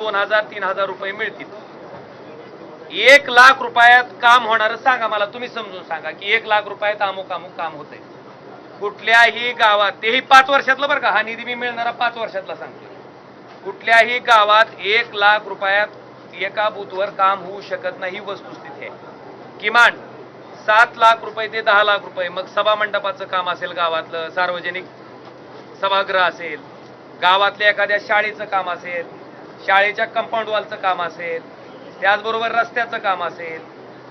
2,000-3,000 रुपये मिळतील। 1 लाख रुपयात काम होणार सांगा मला, तुम्ही समजून सांगा की 1 लाख रुपयात अमुक अमुक काम होतंय कुठल्याही गावात, तेही 5 वर्षातलं बरं का, हा निधी मी मिळणारा 5 वर्षातला सांगतो। कुठल्याही गावात 1 लाख रुपयात एका बूथवर काम होऊ शकत नाही, वस्तुस्थिती आहे। किमान 7 लाख रुपये ते 10 लाख रुपये, मग सभा मंडपाचं काम असेल, गावातलं सार्वजनिक सभागृह असेल, गावातल्या एखाद्या शाळेचं काम असेल, शाळेच्या कंपाऊंड वॉलचं काम असेल, त्याचबरोबर रस्त्याचं काम असेल,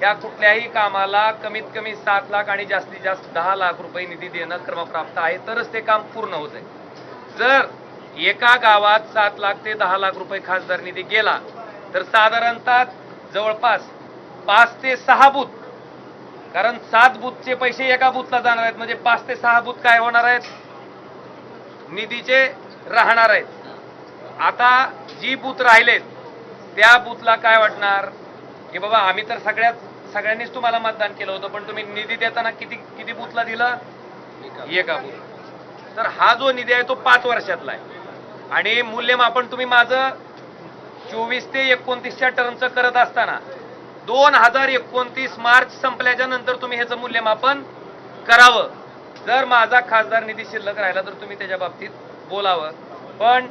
या कुठल्याही कामाला कमीत कमी 7 लाख आणि जास्तीत जास्त 10 लाख रुपये निधी देणं क्रमप्राप्त आहे, तरच ते काम पूर्ण होतंय। जर एका गावात 7 लाख ते 10 लाख रुपये खासदार निधी गेला तर साधारणतः जवळपास 5 ते 6 बूथ, कारण 7 बूथचे पैसे एका बूथला जाणार आहेत, म्हणजे 5 ते 6 बूथ काय होणार आहेत, निधीचे राहणार आहेत। आता जी बूथ राहिलेत त्या बूथला काय वाटणार की बाबा आम्ही तर सगळ्यांनीच तुम्हाला मतदान केलं होतं, पण तुम्ही निधी देताना किती बूथला दिलं, एका बूथ। तर हा जो निधी आहे तो 5 वर्षातला आहे आणि मूल्यमापन तुम्ही माझं 24 ते 29च्या टर्मचं करत असताना 2029 मार्च संपल्याच्या नंतर तुम्ही ह्याचं मूल्यमापन करावं। जर माझा खासदार निधी शिल्लक राहिला तर तुम्ही त्याच्या बाबतीत बोलावं, पण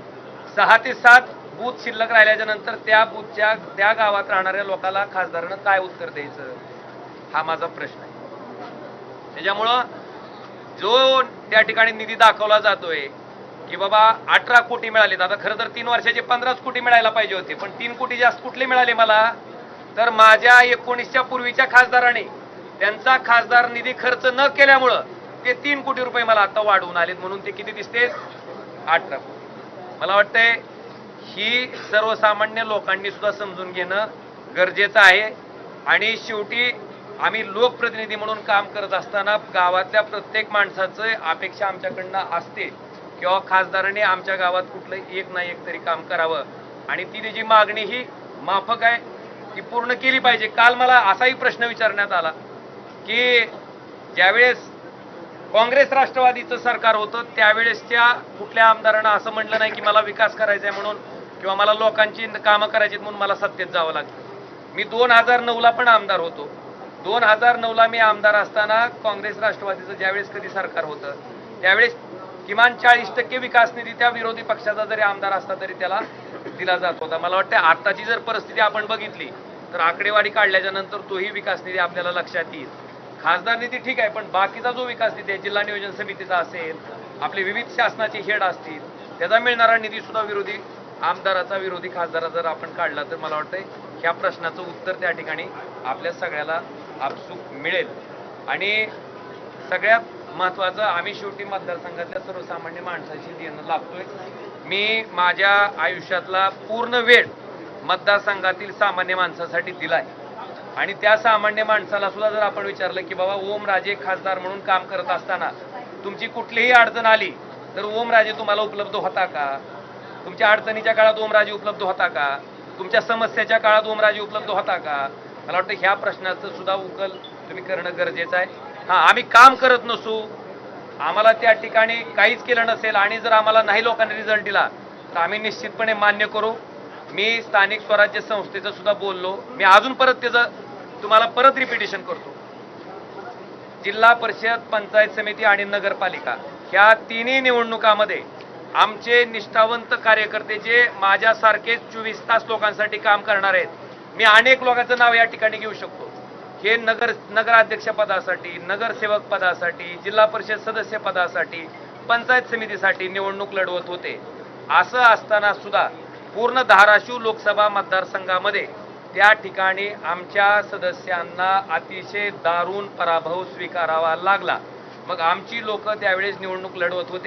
6 ते 7 बूथ शिल्लक राहिल्याच्या नंतर त्या बूथच्या त्या गावात राहणाऱ्या लोकांना खासदारानं काय उत्तर द्यायचं, हा माझा प्रश्न आहे। त्याच्यामुळं जो त्या ठिकाणी निधी दाखवला जातोय की बाबा 18 कोटी मिळालेत, आता खरं तर 3 वर्षाचे 15 कोटी मिळायला पाहिजे होते, पण 3 कोटी जास्त कुठले मिळाले मला, तर माझ्या 19च्या पूर्वीच्या खासदाराने त्यांचा खासदार निधी खर्च न केल्यामुळं ते 3 कोटी रुपये मला आता वाढवून आलेत, म्हणून ते किती दिसते, 18 कोटी। मला वाटतंय ही सर्वसामान्य लोकांनी सुद्धा समजून घेणं गरजेचं आहे आणि शेवटी आम्ही लोकप्रतिनिधी म्हणून काम करत असताना गावातल्या प्रत्येक माणसाचं अपेक्षा आमच्याकडनं असते किंवा खासदाराने आमच्या गावात कुठलं एक ना एक तरी काम करावं आणि ती त्याची मागणी ही माफक आहे, ती पूर्ण केली पाहिजे। काल मला असाही प्रश्न विचारण्यात आला की ज्यावेळेस काँग्रेस राष्ट्रवादीचं सरकार होतं त्यावेळेसच्या कुठल्या आमदारांना असं म्हटलं नाही की मला विकास करायचा आहे म्हणून किंवा मला लोकांची कामं करायची म्हणून मला सत्तेत जावं लागतं। मी 2009ला पण आमदार होतो। 2009ला मी आमदार असताना काँग्रेस राष्ट्रवादीचं ज्यावेळेस कधी सरकार होतं त्यावेळेस किमान 40% विकास निधी त्या विरोधी पक्षाचा जरी आमदार असता तरी त्याला दिला जात होता। मला वाटतं आताची जर परिस्थिती आपण बघितली तर आकडेवारी काढल्याच्या नंतर तोही विकास निधी आपल्याला लक्षात येईल। खासदार निधी ठीक आहे, पण बाकीचा जो विकास निधी आहे, जिल्हा नियोजन समितीचा असेल, आपले विविध शासनाचे हेड असतील, त्याचा मिळणारा निधी सुद्धा विरोधी आमदाराचा, विरोधी खासदारा जर आपण काढला तर मला वाटतंय ह्या प्रश्नाचं उत्तर त्या ठिकाणी आपल्या सगळ्याला आपसूक मिळेल। आणि सगळ्यात महत्वाचं, आम्ही शेवटी मतदारसंघातल्या सर्वसामान्य माणसाशी देणं लागतोय। मी माझ्या आयुष्यातला पूर्ण वेळ मतदारसंघातील सामान्य माणसासाठी दिलाय आणि त्या सामान्य माणसाला सुद्धा जर आपण विचारलं की बाबा ओमराजे खासदार म्हणून काम करत असताना तुमची कुठलीही अडचण आली तर ओमराजे तुम्हाला उपलब्ध होता का, तुमच्या अडचणीच्या काळात ओमराजे उपलब्ध होता का, तुमच्या समस्येच्या काळात ओमराजे उपलब्ध होता का, मला वाटतं ह्या प्रश्नाचं सुद्धा उकल तुम्ही करणं गरजेचं आहे। हां, आम्ही काम करत नसू, आम्हाला त्या ठिकाणी काहीच केलं नसेल आणि जर आम्हाला नाही लोकांनी रिझल्ट दिला तर आम्ही निश्चितपणे मान्य करू। मी स्थानिक स्वराज्य संस्थेचं सुद्धा बोललो, मी अजून परत त्याचं तुम्हाला परत रिपिटेशन करतो। जिल्हा परिषद, पंचायत समिती आणि नगरपालिका ह्या तिन्ही निवडणुकामध्ये आमचे निष्ठावंत कार्यकर्ते जे माझ्यासारखेच 24 तास लोकांसाठी काम करणार आहेत, मी अनेक लोकांचं नाव या ठिकाणी घेऊ शकतो, हे नगराध्यक्ष पदासाठी, नगरसेवक पदासाठी, जिल्हा परिषद सदस्य पदासाठी, पंचायत समितीसाठी निवडणूक लढवत होते। असं असताना सुद्धा पूर्ण धाराशिव लोकसभा मतदारसंघामध्ये त्या ठिकाणी आमच्या सदस्यांना अतिशय दारुण पराभव स्वीकारावा लागला। मग आमची लोक त्यावेळेस निवडणूक लढवत होते।